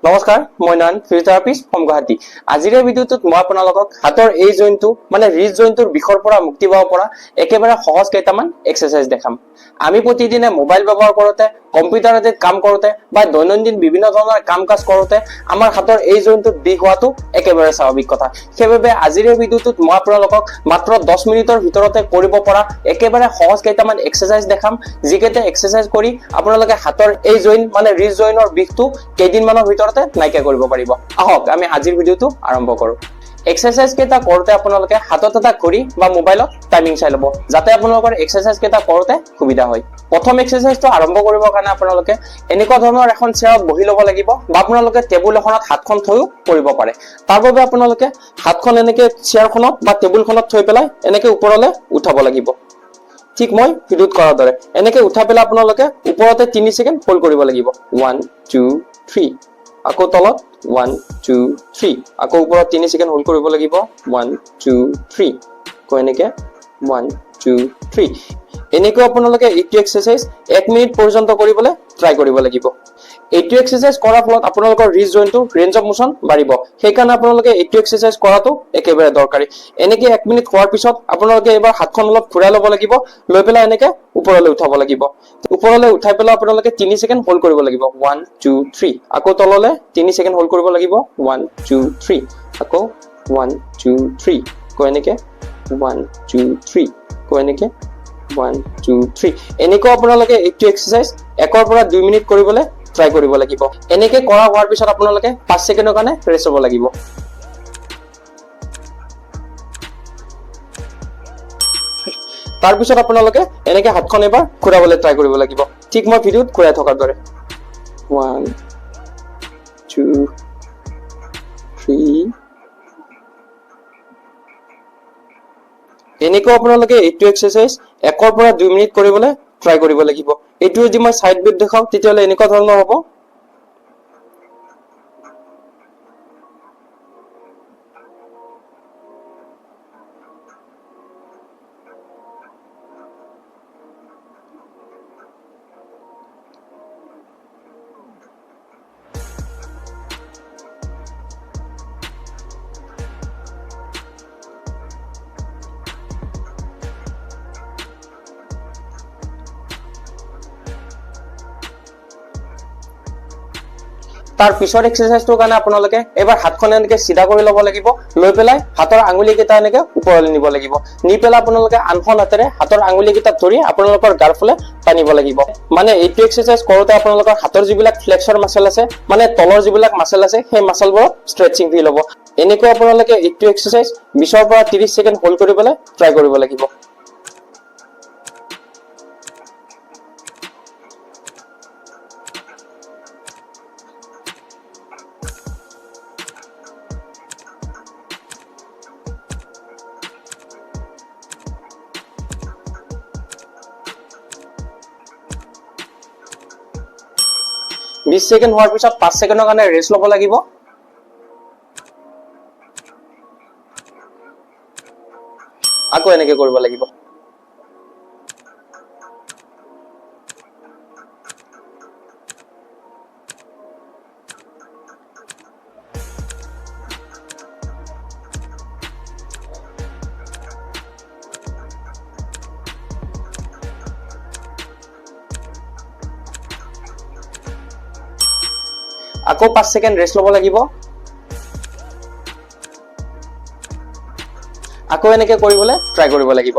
নমস্কাৰ মই নয়ন physiotherapist from Guwahati. আজিৰ এই ভিডিঅ'টোত মই আপোনালোকক হাতৰ এই জইনটো মানে ৰিষ্ট জইনটোৰ বিষৰ পৰা মুক্তি পাব পৰা একেবাৰে সহজ কেইটামান এক্সাৰচাইজ দেখাম। আমি প্ৰতিদিনে মোবাইল ব্যৱহাৰ কৰোঁতে, কম্পিউটাৰ আদিত কাম কৰোঁতে বা দৈনন্দিন বিভিন্ন ধৰণৰ কাম কাজ কৰোঁতে আমাৰ হাতৰ এই জইনটোত বিষ হোৱাটো একেবাৰে স্বাভাৱিক কথা। সেইবাবে আজিৰ এই ভিডিঅ'টোত মই আপোনালোকক মাত্ৰ 10 মিনিটৰ ভিতৰতে কৰিব পৰা একেবাৰে সহজ কেইটামান এক্সাৰচাইজ দেখাম, যিকেইটা এক্সাৰচাইজ কৰি আপোনালোকে হাতৰ এই জইন মানে ৰিষ্ট জইনৰ বিষটো কেইদিনমানৰ ভিতৰতে নাইকিয়া কৰিব পাৰিব। আহক আমি আজিৰ ভিডিঅ'টো আৰম্ভ কৰোঁ। এক্সাৰচাইজ কেইটা কৰোঁতে আপোনালোকে হাতত এটা ঘড়ী বা মোবাইলত টাইমিং চাই ল'ব, যাতে আপোনালোকৰ এক্সাৰচাইজ কেইটা কৰোঁতে সুবিধা হয়। প্ৰথম এক্সাৰচাইজটো আৰম্ভ কৰিবৰ কাৰণে আপোনালোকে এনেকুৱা ধৰণৰ এখন চেয়াৰত বহি ল'ব লাগিব বা আপোনালোকে টেবুল এখনত হাতখন থৈও কৰিব পাৰে। তাৰ বাবে আপোনালোকে হাতখন এনেকে চেয়াৰখনত বা টেবুলখনত থৈ পেলাই এনেকে ওপৰলৈ উঠাব লাগিব। ঠিক মই ভিডিঅ'ত কৰাৰ দৰে এনেকে উঠাই পেলাই আপোনালোকে ওপৰতে 3 ছেকেণ্ড হোল্ড কৰিব লাগিব। 1 2 3, আকৌ তলত 1 2 3, আকৌ ওপৰত 3 ছেকেণ্ড হোল্ড কৰিব লাগিব। 1 2 3, আকৌ এনেকে 1 2 3। এনেকৈ আপোনালোকে এইটো এক্সাৰচাইজ 1 মিনিট পৰ্যন্ত কৰিবলৈ ট্ৰাই কৰিব লাগিব। এইটো এক্সাৰচাইজ কৰাৰ ফলত আপোনালোকৰ ৰিষ্ট জইনটো ৰেঞ্জ অফ মোচন বাঢ়িব। সেইকাৰণে আপোনালোকে এইটো এক্সাৰচাইজ কৰাটো একেবাৰে দৰকাৰী। এনেকে 1 মিনিট হোৱাৰ পিছত আপোনালোকে এবাৰ হাতখন অলপ ঘূৰাই ল'ব লাগিব, লৈ পেলাই এনেকে ওপৰলৈ উঠাব লাগিব। ওপৰলৈ উঠাই পেলাই আপোনালোকে 3 ছেকেণ্ড হোল্ড কৰিব লাগিব। 1 2 3, আকৌ তললৈ 3 ছেকেণ্ড হোল্ড কৰিব লাগিব। 1 2 3, আকৌ 1 2 3, আকৌ এনেকে 1 2 3, আকৌ এনেকে 1 2 3। এনেকৈ আপোনালোকে এইটো এক্সাৰচাইজ 1 পৰা 2 মিনিট কৰিবলৈ ট্ৰাই কৰিব লাগিব। এনেকে কৰা হোৱাৰ পিছত আপোনালোকে 5 ছেকেণ্ডৰ কাৰণে ৰেষ্ট হ'ব লাগিব। তাৰপিছত আপোনালোকে এনেকে হাতখন এবাৰ ঘূৰাবলৈ ট্ৰাই কৰিব লাগিব, ঠিক মই ভিডিঅ'ত ঘূৰাই থকাৰ দৰে। 1 2 3। এনেকৈ আপোনালোকে এইটো এক্সাৰচাইজ 1 পৰা 2 মিনিট কৰিবলৈ ট্ৰাই কৰিব লাগিব। এইটো যদি মই চাইড ভিউ দেখাওঁ তেতিয়াহ'লে এনেকুৱা ধৰণৰ হ'ব। তাৰ পিছৰ এক্সাৰচাইজটোৰ কাৰণে আপোনালোকে এবাৰ হাতখন এনেকে চিধা কৰি ল'ব লাগিব, লৈ পেলাই হাতৰ আঙুলি কেইটা এনেকে ওপৰলৈ নিব লাগিব। নি পেলাই আপোনালোকে আনখন হাতেৰে হাতৰ আঙুলি কেইটা ধৰি আপোনালোকৰ গাৰ ফালে টানিব লাগিব। মানে এইটো এক্সাৰচাইজ কৰোঁতে আপোনালোকৰ হাতৰ যিবিলাক ফ্লেক্সৰ মাসল আছে, মানে তলৰ যিবিলাক মাসল আছে, সেই মাসলবোৰত ষ্ট্ৰেচিং ফিল হ'ব। এনেকৈ আপোনালোকে এইটো এক্সাৰচাইজ 20 পৰা 30 ছেকেণ্ড হোল্ড কৰিবলৈ ট্ৰাই কৰিব লাগিব। বিশ ছেকেণ্ড হোৱাৰ পিছত 5 ছেকেণ্ডৰ কাৰণে ৰেষ্ট ল'ব লাগিব। আকৌ এনেকে কৰিব লাগিব। আকৌ 5 ছেকেণ্ড ৰেষ্ট ল'ব লাগিব। আকৌ এনেকে কৰিবলৈ ট্ৰাই কৰিব লাগিব।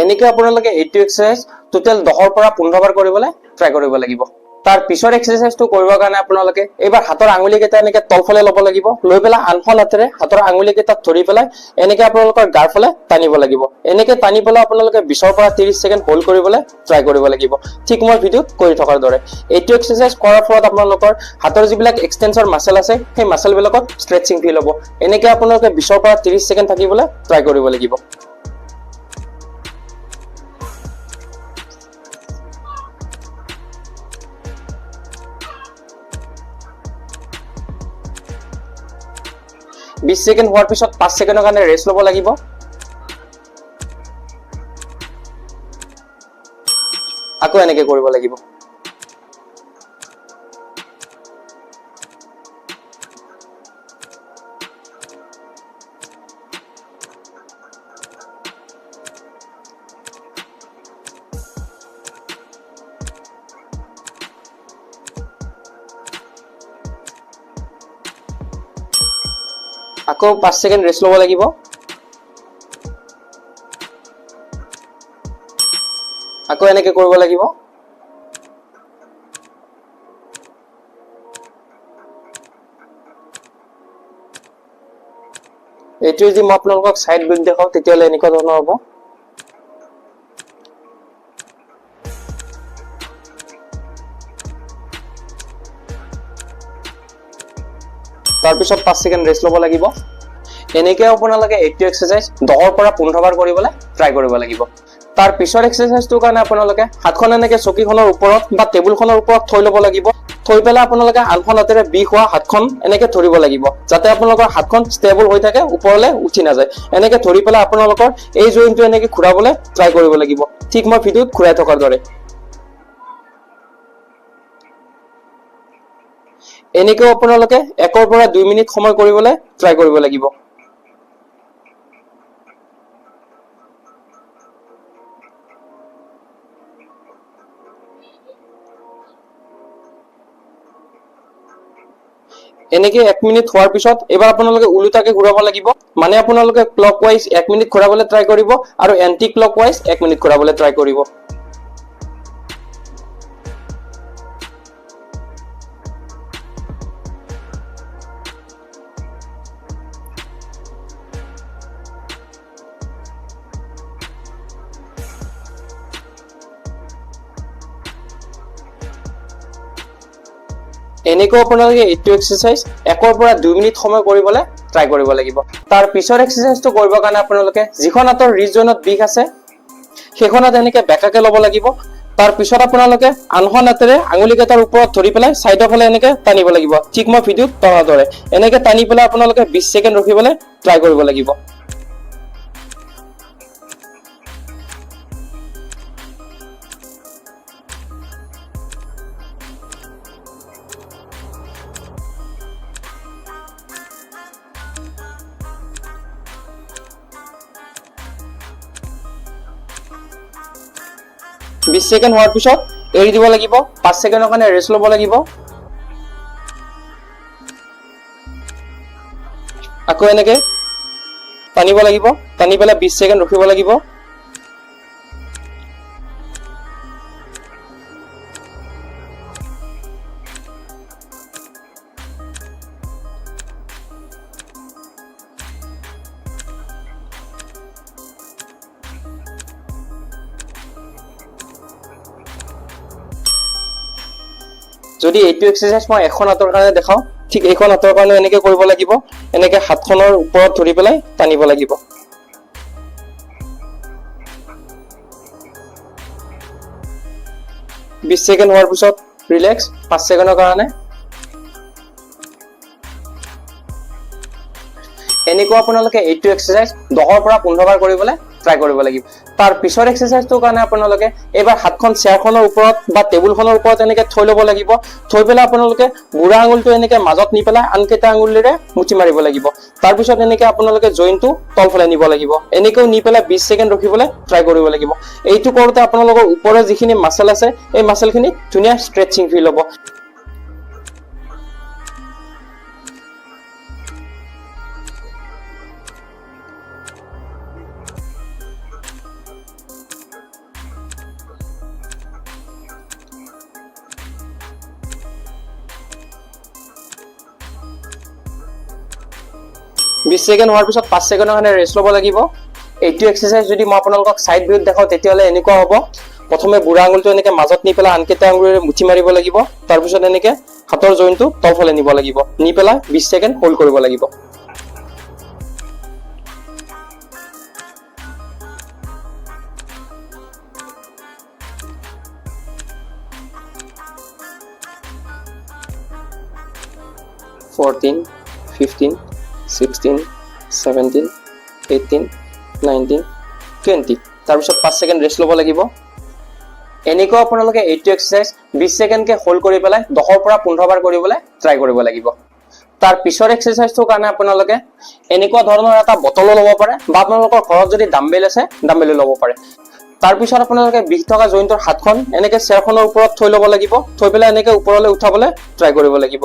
এনেকৈ আপোনালোকে এইটো এক্সাৰচাইজ টোটেল 10 পৰা 15 বাৰ কৰিবলৈ ট্ৰাই কৰিব লাগিব। তাৰ পিছৰ এক্সাৰচাইজটো কৰিবৰ কাৰণে আপোনালোকে এবাৰ হাতৰ আঙুলি কেইটা এনেকে তলফালে ল'ব লাগিব, লৈ পেলাই আনখন হাতেৰে হাতৰ আঙুলি কেইটা ধৰি পেলাই এনেকে আপোনালোকৰ গাৰ ফালে টানিব লাগিব। এনেকে টানি পেলাই আপোনালোকে 20 পৰা 30 ছেকেণ্ড হোল্ড কৰিবলৈ ট্ৰাই কৰিব লাগিব, ঠিক মই ভিডিঅ'ত কৰি থকাৰ দৰে। এইটো এক্সাৰচাইজ কৰাৰ ফলত আপোনালোকৰ হাতৰ যিবিলাক এক্সটেনচৰ মাসল আছে, সেই মাসলবিলাকত ষ্ট্ৰেচিং ফিল হ'ব। এনেকে আপোনালোকে 20 পৰা 30 ছেকেণ্ড থাকিবলৈ ট্ৰাই কৰিব লাগিব। 20 সেকেন্ড হোৱাৰ পিছত 5 সেকেন্ডৰ কাৰণে ৰেষ্ট ল'ব লাগিব। আকৌ এনেকে কৰিব লাগিব। আকৌ 5 সেকেন্ড ৰেষ্ট ল'ব লাগিব। আকৌ এনেকে কৰিব লাগিব। এইটো যদি মই আপোনালোকক সাইড ভিউ দেখাও তেতিয়ালে এনেকুৱা ধৰণৰ হ'ব। তাৰপিছত 5 সেকেন্ড ৰেষ্ট ল'ব লাগিব। এনেকে আপোনালোকে এইটো এক্সাৰসাইজ 10 পৰা 15 বাৰ কৰিবলৈ ট্ৰাই কৰিব লাগিব। তাৰ পিছৰ এক্সাৰসাইজটোৰ কাৰণে আপোনালোকে হাতখন এনেকে চকীখনৰ ওপৰত বা টেবুলখনৰ ওপৰত থৈ ল'ব লাগিব। থৈ পেলাই আপোনালোকে আনখন হাতেৰে বিষ হোৱা হাতখন এনেকে ধৰিব লাগিব, যাতে আপোনালোকৰ হাতখন ষ্টেবল হৈ থাকে, ওপৰলৈ উঠি নাযায়। এনেকে ধৰি পেলাই আপোনালোকৰ এই জইনটো এনেকে ঘূৰাবলৈ ট্ৰাই কৰিব লাগিব, ঠিক মই ভিডিঅ'ত ঘূৰাই থকাৰ দৰে। এনেকেও আপোনালোকে 1 পৰা 2 মিনিট সময় কৰিবলৈ ট্ৰাই কৰিব লাগিব। এনেকে 1 মিনিট হোৱাৰ পিছত এবাৰ আপোনালোকে উলটাকে ঘূৰাব লাগিব। মানে আপোনালোকে ক্লকৱাইজ 1 মিনিট ঘূৰাবলৈ ট্ৰাই কৰিব আৰু এন্টি ক্লকৱাইজ 1 মিনিট ঘূৰাবলৈ ট্ৰাই কৰিব। এনেকৈ আপোনালোকে এইটো এক্সাৰসাইজ 1 পৰা 2 মিনিট সময় কৰিবলৈ ট্ৰাই কৰিব লাগিব। তাৰ পিছৰ এক্সাৰসাইজটো কৰিবৰ কাৰণে আপোনালোকে যিখন হাতৰ ৰিষ্ট জইনত বিষ আছে সেইখনত এনেকে বেকাকে ল'ব লাগিব। তাৰ পিছত আপোনালোকে আনখন হাতেৰে আঙুলিকেইটাৰ ওপৰত ধৰি পেলাই সাইডৰ ফালে এনেকে টানিব লাগিব, ঠিক মই ভিডিঅ'ত টনাৰ দৰে। এনেকে টানি পেলাই আপোনালোকে 20 সেকেন্ড ৰখিবলৈ ট্ৰাই কৰিব লাগিব। বিশ সেকেন্ড হোৱাৰ পিছত এৰি দিব লাগিব। 5 সেকেন্ডৰ কাৰণে ৰেষ্ট ল'ব লাগিব। আকৌ এনেকে টানিব লাগিব, টানি পেলাই 20 সেকেন্ড ৰখিব লাগিব। যদি এইটো এক্সাৰসাইজ মই এখন হাতৰ কাৰণে দেখাও, ঠিক এইখন হাতৰ কাৰণে এনেকে কৰিব লাগিব। এনেকে হাতখনৰ ওপৰত ধৰি পেলাই টানিব লাগিব। বিশ সেকেন্ড হোৱাৰ পিছত ৰিলেক্স 5 সেকেন্ডৰ কাৰণে। এনেকুৱা আপোনালোকে এইটো এক্সাৰসাইজ 10 পৰা 15 বাৰ কৰিবলৈ ট্ৰাই কৰিব লাগিব। তাৰ পিছৰ এক্সাৰসাইজটোৰ কাৰণে আপোনালোকে এবাৰ হাতখন চেয়াৰখনৰ ওপৰত বা টেবুলখনৰ ওপৰত এনেকে থৈ ল'ব লাগিব। থৈ পেলাই আপোনালোকে বুঢ়া আঙুলটো এনেকে মাজত নি পেলাই আনকেইটা আঙুলিৰে মুঠি মাৰিব লাগিব। তাৰপিছত এনেকে আপোনালোকে জইনটো তলফালে নিব লাগিব। এনেকেও নি পেলাই 20 সেকেন্ড ৰখিবলৈ ট্ৰাই কৰিব লাগিব। এইটো কৰোঁতে আপোনালোকৰ ওপৰৰ যিখিনি মাসল আছে এই মাসলখিনি ধুনীয়া ষ্ট্ৰেচিং ফিল হ'ব। বিশ সেকেন্ড হোৱাৰ পিছত 5 সেকেন্ডৰ কাৰণে ৰেষ্ট ল'ব লাগিব। এইটো এক্সাৰসাইজ যদি মই আপোনালোকক সাইড ভিউত দেখাও তেতিয়াহ'লে এনেকুৱা হ'ব। প্ৰথমে বুঢ়া আঙুলটো এনেকে মাজত নি পেলাই আনকেইটা আঙুলিৰে মুঠি মাৰিব লাগিব। তাৰপিছত এনেকে হাতৰ জইনটো তলফালে নিব লাগিব, নি পেলাই 20 সেকেন্ড হোল্ড কৰিব লাগিব। $14, $15, 16, 17, 18, 19, 20 তাৰপিছত 5 সেকেন্ড ৰেষ্ট ল'ব লাগিব এনেকৈ আপোনালোকে এইটো এক্সাৰসাইজ 20 সেকেন্ডকে হোল্ড কৰি পেলাই 10 পৰা 15 বাৰ কৰিবলৈ ট্ৰাই কৰিব লাগিব তাৰ পিছৰ এক্সাৰসাইজটোৰ কাৰণে আপোনালোকে এনেকুৱা ধৰণৰ এটা বটল ল'ব পাৰে বা আপোনালোকৰ ঘৰত যদি ডাম্বেল আছে ডাম্বেল ল'ব পাৰে তাৰ পিছত আপোনালোকে বিষ থকা জইন্টৰ হাতখন এনেকৈ চেয়াৰখনৰ ওপৰত থৈ ল'ব লাগিব থৈ পেলাই এনেকৈ ওপৰলৈ উঠাবলৈ ট্ৰাই কৰিব লাগিব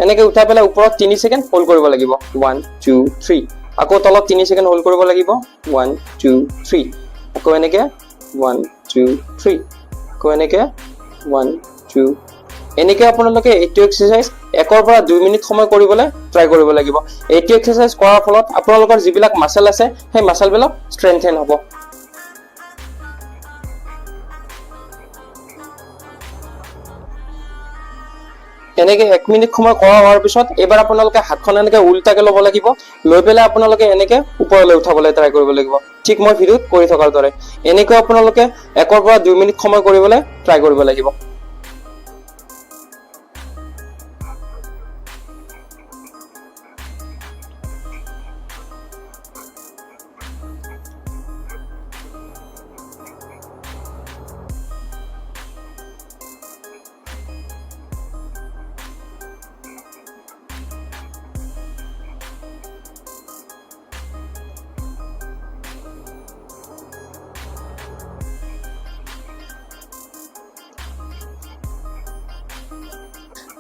এনেকৈ উঠাই পেলাই ওপৰত 3 সেকেন্ড হোল্ড কৰিব লাগিব 1 2 3 আকৌ তলত 3 সেকেন্ড হোল্ড কৰিব লাগিব 1 2 3 আকৌ এনেকৈ 1 2 3 আকৌ এনেকৈ 1 2 এনেকৈ আপোনালোকে এইটো এক্সাৰসাইজ 1 পৰা 2 মিনিট সময় কৰিবলৈ ট্ৰাই কৰিব লাগিব এইটো এক্সাৰসাইজ কৰাৰ ফলত আপোনালোকৰ যিবিলাক মাসল আছে সেই মাসলবিলাক ষ্ট্ৰেংথেন হ'ব এনেকৈ 1 মিনিট সময় কৰা হোৱাৰ পিছত এবাৰ আপোনালোকে হাতখন এনেকৈ উল্টাকৈ ল'ব লাগিব লৈ পেলাই আপোনালোকে এনেকৈ ওপৰলৈ উঠাবলৈ ট্ৰাই কৰিব লাগিব ঠিক মই ভিডিঅ'ত কৰি থকাৰ দৰে এনেকৈ আপোনালোকে 1 পৰা 2 মিনিট সময় কৰিবলৈ ট্ৰাই কৰিব লাগিব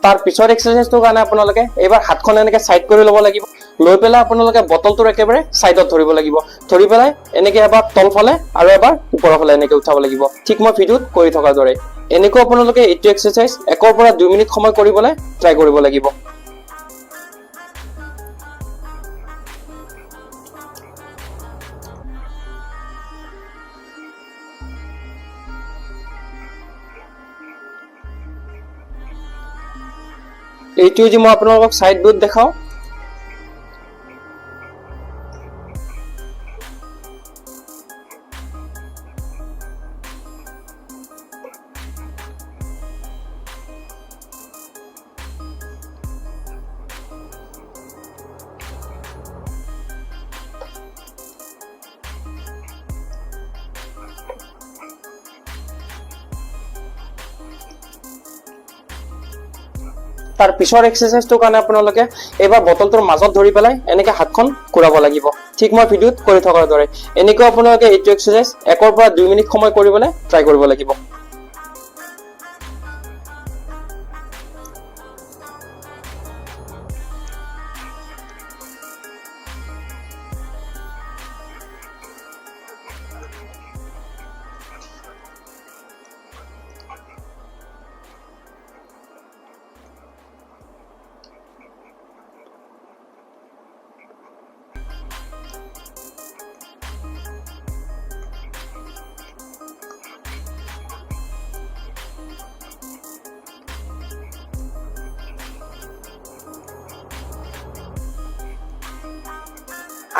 তাৰ পিছৰ এক্সাৰসাইজটোৰ কাৰণে আপোনালোকে এবাৰ হাতখন এনেকৈ সাইড কৰি ল'ব লাগিব লৈ পেলাই আপোনালোকে বটলটোৰ একেবাৰে সাইডত ধৰিব লাগিব ধৰি পেলাই এনেকৈ এবাৰ তলফালে আৰু এবাৰ ওপৰৰ ফালে এনেকৈ উঠাব লাগিব ঠিক মই ভিডিঅ'ত কৰি থকাৰ দৰে এনেকৈ আপোনালোকে এইটো এক্সাৰসাইজ 1 পৰা 2 মিনিট সময় কৰিবলৈ ট্ৰাই কৰিব লাগিব এইটো যে মই আপোনালোকক সাইড ভিউত দেখাও তাৰ পিছৰ এক্সাৰসাইজটোৰ কাৰণে আপোনালোকে এবাৰ বটলটোৰ মাজত ধৰি পেলাই এনেকৈ হাতখন ঘূৰাব লাগিব ঠিক মই ভিডিঅ'ত কৰি থকাৰ দৰে এনেকৈ আপোনালোকে এইটো এক্সাৰসাইজ 1 পৰা 2 মিনিট সময় কৰিবলৈ ট্ৰাই কৰিব লাগিব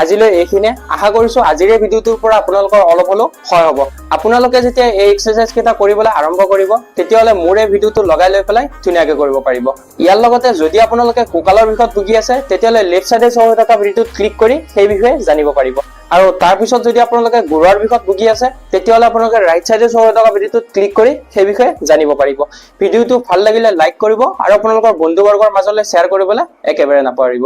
আজিলৈ এইখিনিয়ে আশা কৰিছো আজিৰ ভিডিঅ'টোৰ পৰা আপোনালোকৰ অলপ হলো সহায় হ'ব আপোনালোকে যেতিয়া এই এক্সাৰসাইজ কেইটা কৰিবলৈ আৰম্ভ কৰিব তেতিয়ালে মোৰ এই ভিডিঅ'টো লগাই লৈ পেলাই ধুনীয়াকৈ কৰিব পাৰিব ইয়াৰ লগতে যদি আপোনালোকে কোকালৰ বিষয়ত ভুগি আছে তেতিয়ালে লেফট সাইডে সহ থকা ভিডিঅ'টোত ক্লিক কৰি সেই বিষয়ে জানিব পাৰিব আৰু তাৰ পিছত যদি আপোনালোকে গুৰুৱাৰ বিষয়ত ভুগি আছে তেতিয়ালে আপোনালোকে ৰাইট সাইডে সহ থকা ভিডিঅ'টোত ক্লিক কৰি সেই বিষয়ে জানিব পাৰিব ভিডিঅ'টো ভাল লাগিলে লাইক কৰিব আৰু আপোনালোকৰ বন্ধুবৰ্গৰ মাজলৈ শ্বেয়াৰ কৰিবলৈ একেবাৰে নাপাহৰিব